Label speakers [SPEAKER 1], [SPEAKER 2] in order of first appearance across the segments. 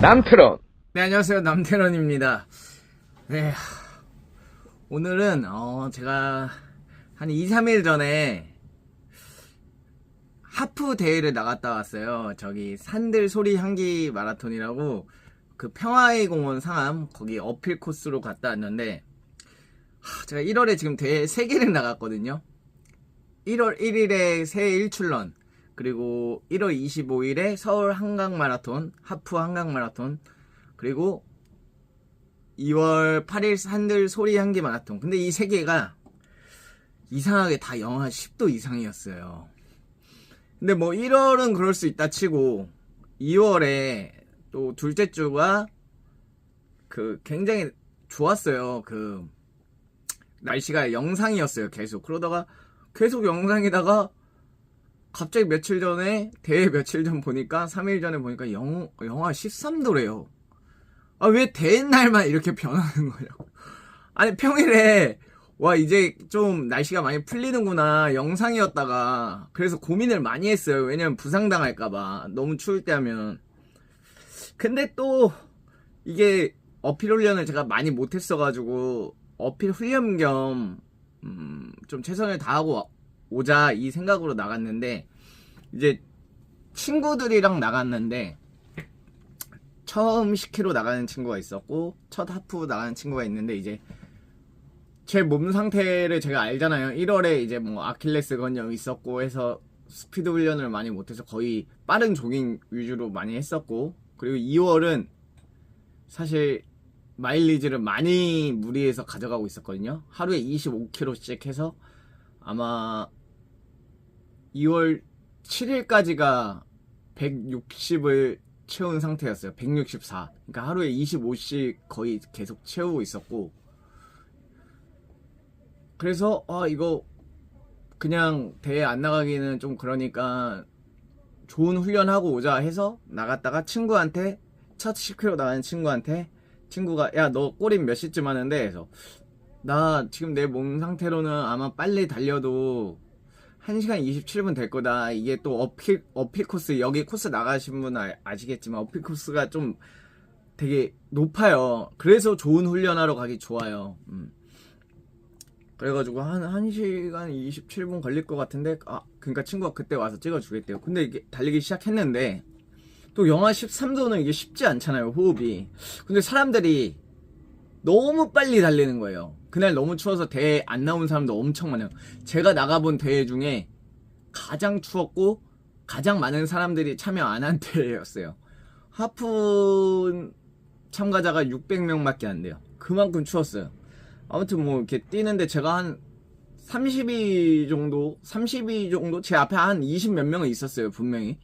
[SPEAKER 1] 남트론.
[SPEAKER 2] 네, 안녕하세요. 남태런입니다. 네, 오늘은 제가 한 2, 3일 전에 하프 대회를 나갔다 왔어요. 저기 산들 소리 향기 마라톤이라고 그 평화의 공원 상암 거기 어필 코스로 갔다 왔는데, 제가 1월에 지금 대회 3개를 나갔거든요. 1월 1일에 새해 일출런, 그리고 1월 25일에 서울 한강 마라톤, 하프 한강 마라톤, 그리고 2월 8일 산들 소리 향기 마라톤. 근데 이 3개가 이상하게 다 영하 10도 이상이었어요. 근데 뭐 1월은 그럴 수 있다 치고 2월에 또 둘째 주가 그 굉장히 좋았어요. 그 날씨가 영상이었어요. 계속 영상이다가 갑자기 며칠 전에 대회 며칠 전 보니까 3일 전에 보니까 영하 13도래요. 왜 대회 날만 이렇게 변하는 거예요? 아니 평일에 와 이제 좀 날씨가 많이 풀리는구나 영상이었다가, 그래서 고민을 많이 했어요. 왜냐면 부상당할까봐 너무 추울 때 하면. 근데 또 이게 어필 훈련을 제가 많이 못했어가지고 어필 훈련 겸 좀 최선을 다하고 오자 이 생각으로 나갔는데, 이제 친구들이랑 나갔는데 처음 10km 나가는 친구가 있었고 첫 하프 나가는 친구가 있는데, 이제 제 몸 상태를 제가 알잖아요. 1월에 이제 뭐 아킬레스 건염 있었고 해서 스피드 훈련을 많이 못해서 거의 빠른 조깅 위주로 많이 했었고, 그리고 2월은 사실 마일리지를 많이 무리해서 가져가고 있었거든요. 하루에 25km씩 해서 아마 2월 7일까지가 160을 채운 상태였어요. 164. 그러니까 하루에 25씩 거의 계속 채우고 있었고, 그래서 이거 그냥 대회 안 나가기는 좀 그러니까 좋은 훈련하고 오자 해서 나갔다가 친구한테, 첫 10km 나가는 친구가 야 너 꼬림 몇 시쯤 하는데 해서, 나 지금 내 몸 상태로는 아마 빨리 달려도 1시간 27분 될 거다. 이게 또 어필 코스, 여기 코스 나가신 분 아시겠지만 어필 코스가 좀 되게 높아요. 그래서 좋은 훈련하러 가기 좋아요. 그래가지고 한 1시간 27분 걸릴 것 같은데, 그러니까 친구가 그때 와서 찍어주겠대요. 근데 이게 달리기 시작했는데 또 영하 13도는 이게 쉽지 않잖아요, 호흡이. 근데 사람들이 너무 빨리 달리는 거예요. 그날 너무 추워서 대회 안 나온 사람도 엄청 많아요. 제가 나가본 대회 중에 가장 추웠고 가장 많은 사람들이 참여 안 한 대회였어요. 하프 참가자가 600명밖에 안 돼요. 그만큼 추웠어요. 아무튼 뭐 이렇게 뛰는데 제가 한 32 정도 제 앞에 한 20 몇 명은 있었어요, 분명히.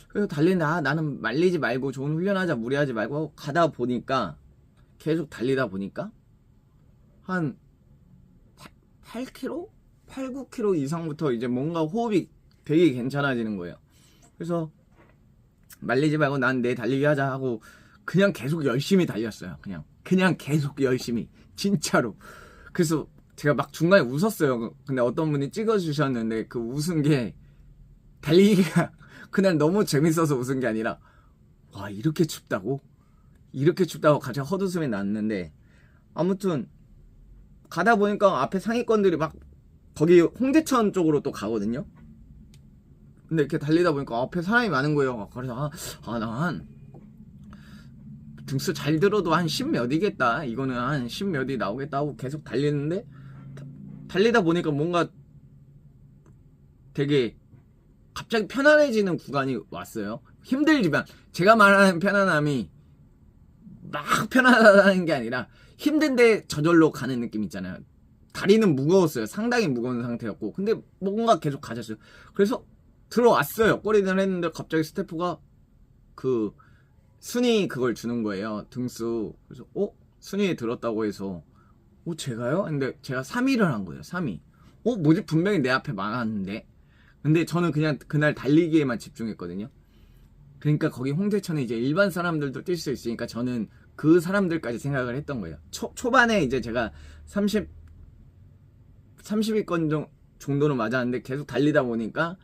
[SPEAKER 2] 그래서 달리는데 나는 말리지 말고 좋은 훈련하자, 무리하지 말고 하고 가다 보니까, 계속 달리다 보니까 한 8km? 8, 9km 이상부터 이제 뭔가 호흡이 되게 괜찮아지는 거예요. 그래서 말리지 말고 난 내 달리기 하자 하고 그냥 계속 열심히 달렸어요. 그냥 계속 열심히, 진짜로. 그래서 제가 막 중간에 웃었어요. 근데 어떤 분이 찍어주셨는데 그 웃은 게 달리기가 그날 너무 재밌어서 웃은 게 아니라, 와 이렇게 춥다고 같이 헛웃음이 났는데, 아무튼 가다 보니까 앞에 상위권들이 막 거기 홍대천 쪽으로 또 가거든요. 근데 이렇게 달리다 보니까 앞에 사람이 많은 거예요. 그래서 나 한 등수 잘 들어도 한 10몇이겠다, 이거는 한 10몇이 나오겠다 하고 계속 달리는데, 달리다 보니까 뭔가 되게 갑자기 편안해지는 구간이 왔어요. 힘들지만, 제가 말하는 편안함이 막 편안하다는 게 아니라 힘든데 저절로 가는 느낌 있잖아요. 다리는 무거웠어요. 상당히 무거운 상태였고, 근데 뭔가 계속 가졌어요. 그래서 들어왔어요. 꼬리를 했는데 갑자기 스태프가 그 순위 그걸 주는 거예요, 등수. 그래서 순위에 들었다고 해서 제가요? 근데 제가 3위를 한 거예요. 3위. 뭐지? 분명히 내 앞에 많았는데. 근데 저는 그냥 그날 달리기에만 집중했거든요. 그러니까 거기 홍대천에 이제 일반 사람들도 뛸 수 있으니까 저는 그 사람들까지 생각을 했던 거예요. 초반에 이제 제가 30위권 정도는 맞았는데 계속 달리다 보니까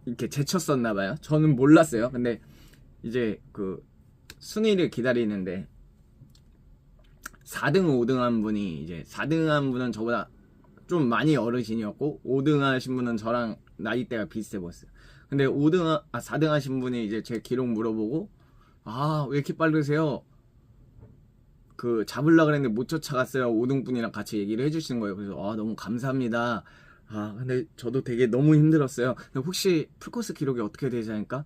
[SPEAKER 2] 이렇게 제쳤었나봐요. 저는 몰랐어요. 근데 이제 그 순위를 기다리는데 4등, 5등 한 분이 이제 4등 한 분은 저보다 좀 많이 어르신이었고 5등 하신 분은 저랑 나이대가 비슷해 보였어요. 근데 4등 하신 분이 이제 제 기록 물어보고 왜 이렇게 빠르세요? 그 잡으려고 그랬는데 못 쫓아갔어요. 5등 분이랑 같이 얘기를 해주시는 거예요. 그래서 너무 감사합니다. 근데 저도 되게 너무 힘들었어요. 근데 혹시 풀코스 기록이 어떻게 되지 않을까?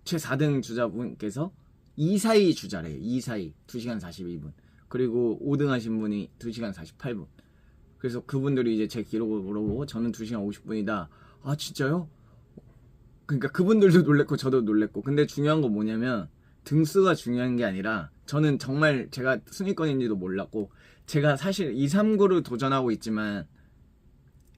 [SPEAKER 2] 제 4등 주자분께서 242 주자래요. 242 2시간 42분. 그리고 5등 하신 분이 2시간 48분. 그래서 그분들이 이제 제 기록을 물어보고 저는 2시간 50분이다. 진짜요? 그러니까 그분들도 놀랬고 저도 놀랬고. 근데 중요한 건 뭐냐면 등수가 중요한 게 아니라 저는 정말 제가 순위권인지도 몰랐고 제가 사실 2, 3구를 도전하고 있지만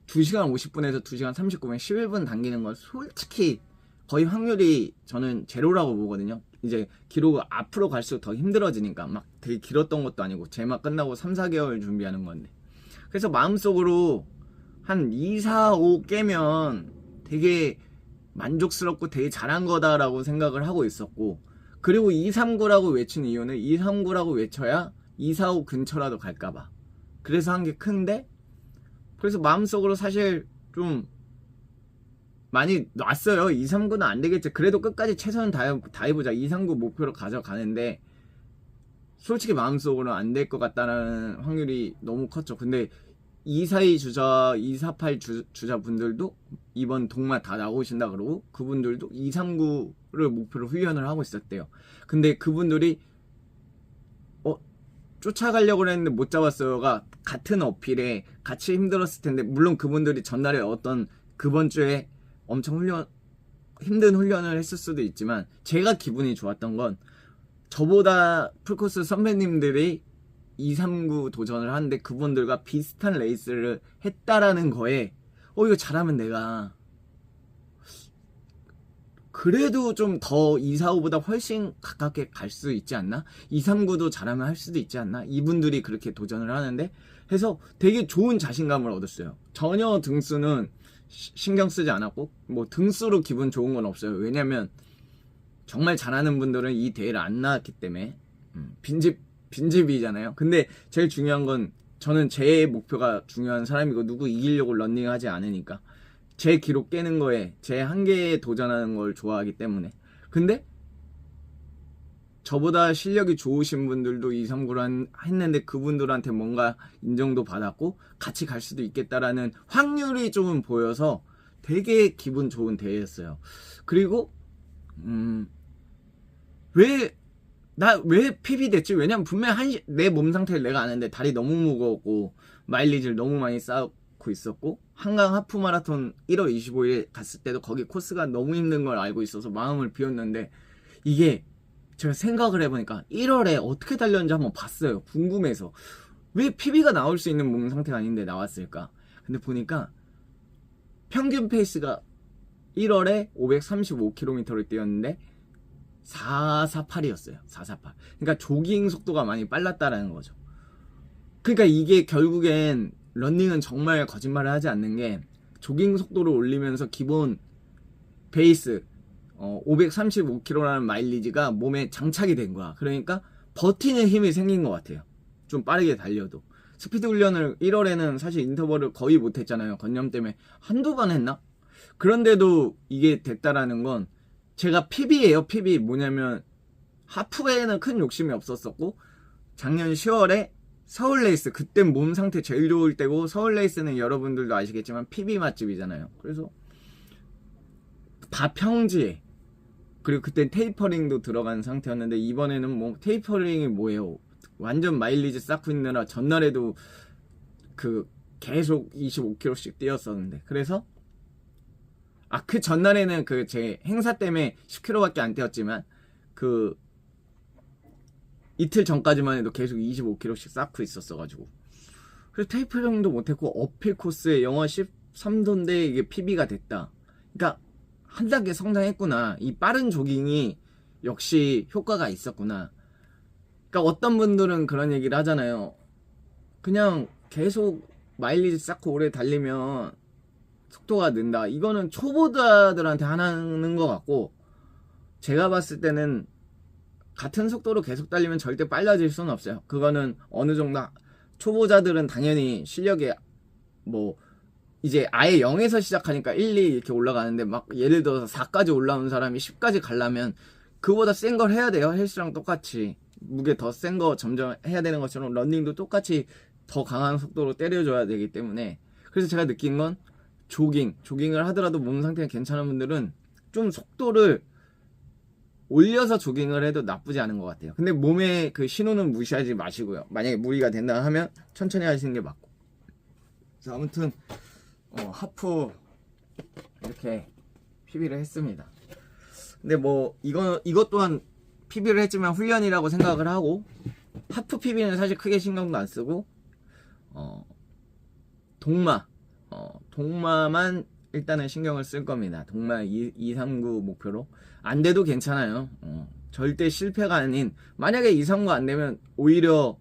[SPEAKER 2] 2시간 50분에서 2시간 39분 11분 당기는 건 솔직히 거의 확률이 저는 제로라고 보거든요. 이제 기록을 앞으로 갈수록 더 힘들어지니까 막 되게 길었던 것도 아니고 제막 끝나고 3, 4개월 준비하는 건데 그래서 마음속으로 한 2, 4, 5 깨면 되게 만족스럽고 되게 잘한 거다라고 생각을 하고 있었고 그리고 2, 3, 9라고 외친 이유는 2, 3, 9라고 외쳐야 2, 4, 5 근처라도 갈까봐 그래서 한 게 큰데 그래서 마음속으로 사실 좀 많이 놨어요. 2, 3, 9는 안 되겠지. 그래도 끝까지 최선을 다해보자. 2, 3, 9 목표로 가져가는데 솔직히 마음속으로 안 될 것 같다는 확률이 너무 컸죠. 근데 242 주자, 248 주자분들도 이번 동마 다 나오신다 그러고 그분들도 239를 목표로 훈련을 하고 있었대요. 근데 그분들이 쫓아가려고 했는데 못 잡았어요가 같은 어필에 같이 힘들었을 텐데 물론 그분들이 전날에 어떤 그번 주에 엄청 힘든 훈련을 했을 수도 있지만 제가 기분이 좋았던 건 저보다 풀코스 선배님들이 239 도전을 하는데 그분들과 비슷한 레이스를 했다라는 거에 이거 잘하면 내가 그래도 좀 더 245보다 훨씬 가깝게 갈 수 있지 않나? 239도 잘하면 할 수도 있지 않나? 이분들이 그렇게 도전을 하는데 해서 되게 좋은 자신감을 얻었어요. 전혀 등수는 신경 쓰지 않았고 뭐 등수로 기분 좋은 건 없어요. 왜냐면 정말 잘하는 분들은 이 대회를 안 나왔기 때문에 빈집이잖아요. 근데 제일 중요한 건 저는 제 목표가 중요한 사람이고 누구 이기려고 런닝하지 않으니까 제 기록 깨는 거에 제 한계에 도전하는 걸 좋아하기 때문에 근데 저보다 실력이 좋으신 분들도 2, 3구를 했는데 그분들한테 뭔가 인정도 받았고 같이 갈 수도 있겠다라는 확률이 조금 보여서 되게 기분 좋은 대회였어요. 그리고 왜 PB 됐지? 왜냐면 분명 내 몸 상태를 내가 아는데 다리 너무 무거웠고 마일리지를 너무 많이 쌓고 있었고 한강 하프 마라톤 1월 25일 갔을 때도 거기 코스가 너무 힘든 걸 알고 있어서 마음을 비웠는데 이게 제가 생각을 해보니까 1월에 어떻게 달렸는지 한번 봤어요. 궁금해서 왜 PB가 나올 수 있는 몸 상태가 아닌데 나왔을까? 근데 보니까 평균 페이스가 1월에 535km를 뛰었는데 448이었어요. 448. 그러니까 조깅 속도가 많이 빨랐다라는 거죠. 그러니까 이게 결국엔 러닝은 정말 거짓말을 하지 않는 게 조깅 속도를 올리면서 기본 베이스 535km라는 마일리지가 몸에 장착이 된 거야. 그러니까 버티는 힘이 생긴 것 같아요. 좀 빠르게 달려도. 스피드 훈련을 1월에는 사실 인터벌을 거의 못했잖아요. 건염 때문에 한두 번 했나? 그런데도 이게 됐다라는 건 제가 PB예요. PB 뭐냐면 하프에는 큰 욕심이 없었었고 작년 10월에 서울 레이스 그땐 몸 상태 제일 좋을 때고 서울 레이스는 여러분들도 아시겠지만 PB 맛집이잖아요. 그래서 다 평지에 그리고 그땐 테이퍼링도 들어간 상태였는데 이번에는 뭐 테이퍼링이 뭐예요? 완전 마일리지 쌓고 있느라 전날에도 그 계속 25km씩 뛰었었는데 그래서 그 전날에는 그 제 행사 때문에 10km밖에 안 뛰었지만 그 이틀 전까지만 해도 계속 25km씩 쌓고 있었어가지고 그래서 테이퍼링도 못했고 어필 코스에 영하 13도인데 이게 PB가 됐다. 그러니까 한 단계 성장했구나. 이 빠른 조깅이 역시 효과가 있었구나. 그러니까 어떤 분들은 그런 얘기를 하잖아요. 그냥 계속 마일리지 쌓고 오래 달리면 속도가 는다. 이거는 초보자들한테 하는 것 같고 제가 봤을 때는 같은 속도로 계속 달리면 절대 빨라질 수는 없어요. 그거는 어느 정도 초보자들은 당연히 실력이 뭐 이제 아예 0에서 시작하니까 1, 2 이렇게 올라가는데 막 예를 들어서 4까지 올라오는 사람이 10까지 가려면 그보다 센 걸 해야 돼요. 헬스랑 똑같이 무게 더 센 거 점점 해야 되는 것처럼 러닝도 똑같이 더 강한 속도로 때려줘야 되기 때문에, 그래서 제가 느낀 건 조깅을 하더라도 몸 상태가 괜찮은 분들은 좀 속도를 올려서 조깅을 해도 나쁘지 않은 것 같아요. 근데 몸의 그 신호는 무시하지 마시고요. 만약에 무리가 된다 하면 천천히 하시는 게 맞고. 자, 아무튼 하프 이렇게 PB를 했습니다. 근데 뭐 이것 또한 PB를 했지만 훈련이라고 생각을 하고, 하프 PB는 사실 크게 신경도 안 쓰고 동마만 일단은 신경을 쓸 겁니다. 동마 239 목표로. 안 돼도 괜찮아요. 절대 실패가 아닌, 만약에 239 안 되면 오히려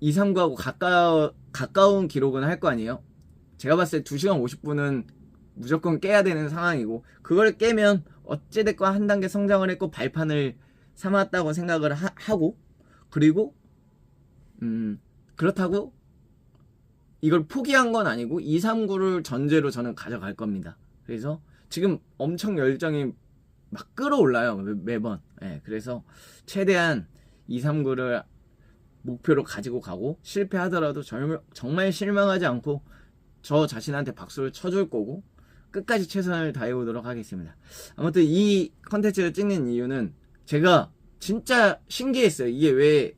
[SPEAKER 2] 239하고 가까운 기록은 할 거 아니에요. 제가 봤을 때 2시간 50분은 무조건 깨야 되는 상황이고, 그걸 깨면 어찌됐건 한 단계 성장을 했고 발판을 삼았다고 생각을 하고, 그리고 그렇다고 이걸 포기한 건 아니고 239를 전제로 저는 가져갈 겁니다. 그래서 지금 엄청 열정이 막 끌어올라요, 매번. 네, 그래서 최대한 239를 목표로 가지고 가고, 실패하더라도 정말 실망하지 않고 저 자신한테 박수를 쳐줄 거고 끝까지 최선을 다해보도록 하겠습니다. 아무튼 이 컨텐츠를 찍는 이유는 제가 진짜 신기했어요. 이게 왜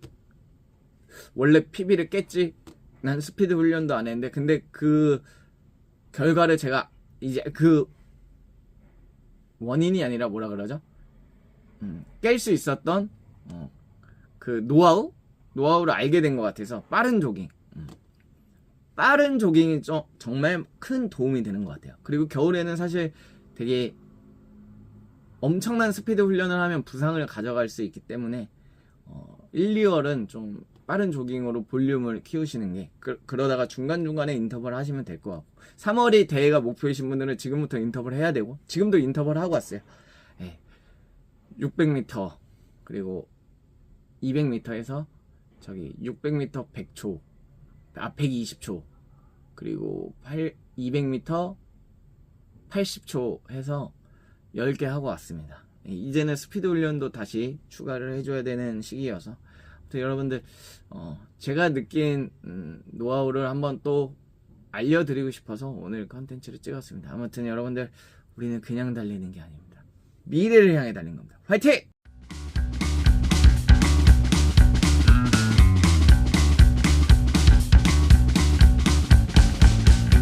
[SPEAKER 2] 원래 PB를 깼지? 난 스피드 훈련도 안 했는데, 근데 그 결과를 제가 이제 그 원인이 아니라 뭐라 그러죠? 깰 수 있었던 그 노하우를 알게 된 것 같아서 빠른 조깅이 정말 큰 도움이 되는 것 같아요. 그리고 겨울에는 사실 되게 엄청난 스피드 훈련을 하면 부상을 가져갈 수 있기 때문에 1, 2월은 좀 빠른 조깅으로 볼륨을 키우시는 게, 그러다가 중간중간에 인터벌 하시면 될 것 같고, 3월이 대회가 목표이신 분들은 지금부터 인터벌 해야 되고, 지금도 인터벌 하고 왔어요. 600m 그리고 200m에서 600m 100초, 120초, 그리고 200m 80초 해서 10개 하고 왔습니다. 이제는 스피드 훈련도 다시 추가를 해줘야 되는 시기여서, 여러분들 제가 느낀 노하우를 한번 또 알려드리고 싶어서 오늘 컨텐츠를 찍었습니다. 아무튼 여러분들, 우리는 그냥 달리는 게 아닙니다. 미래를 향해 달리는 겁니다. 화이팅!